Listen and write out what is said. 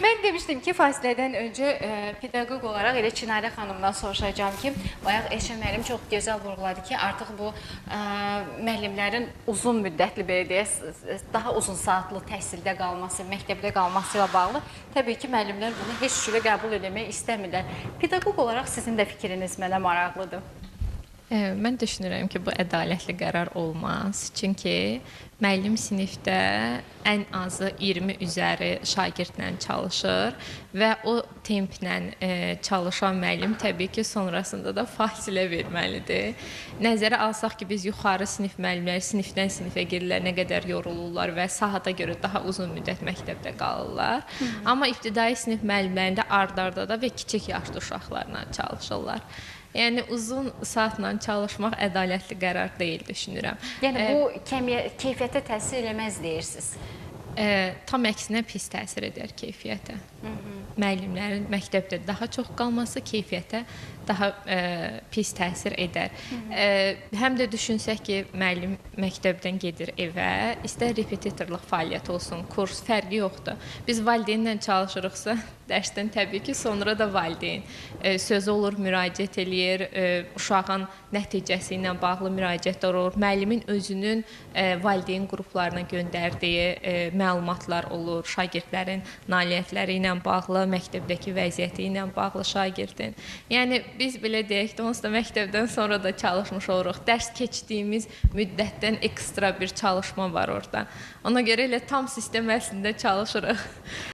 Mən demişdim ki, fasilədən öncə pedaqoq olaraq elə Çinarə xanımdan soruşacağım ki, bayaq Elşən müəllim çox gözəl vurğuladı ki, artıq bu müəllimlərin uzun müddətli belə deyək, daha uzun saatlı təhsildə qalması, məktəbdə qalması ilə bağlı təbii ki, müəllimlər bunu heç cürə qəbul etmək istəmirlər. Pedaqoq olaraq sizin də fikriniz mənə maraqlıdır. Mən düşünürəm ki, bu ədalətli qərar olmaz. Çünki müəllim sinifdə ən azı 20 üzəri şagirdlə çalışır və o templə çalışan müəllim təbii ki, sonrasında da fasilə verməlidir. Nəzərə alsaq ki, biz yuxarı sinif müəllimləri sinifdən sinifə gedirlər, nə qədər yorulurlar və sahada görə daha uzun müddət məktəbdə qalırlar. Amma ibtidai sinif müəllimlərində ard-arda da və kiçik yaşlı uşaqlarla çalışırlar. Yəni, uzun saatla çalışmaq ədalətli qərar deyil, düşünürəm. Yəni, bu keyfiyyətə təsir eləməz deyirsiniz. Tam əksinə pis təsir edər keyfiyyətə. Müəllimlərin məktəbdə daha çox qalması keyfiyyətə daha pis təsir edər. Həm də düşünsək ki, müəllim məktəbdən gedir evə, istər repetitorluq fəaliyyət olsun, kurs, fərqi yoxdur. Biz valideynlə çalışırıqsa, dərsdən təbii ki, sonra da valideyn sözü olur, müraciət eləyir, uşağın nəticəsi ilə bağlı müraciətlər olur, müəllimin özünün valideyn qruplarına göndərdiyi məlumatlar olur, şagirdlərin nailiyyətləri ilə bağlı, məktəbdəki vəziyyəti ilə bağlı şagirdin. Yəni, biz belə deyək də, onsuz da məktəbdən sonra da çalışmış oluruq. Dərs keçdiyimiz müddətdən ekstra bir çalışma var orada. Ona görə elə tam sistem əslində çalışırıq.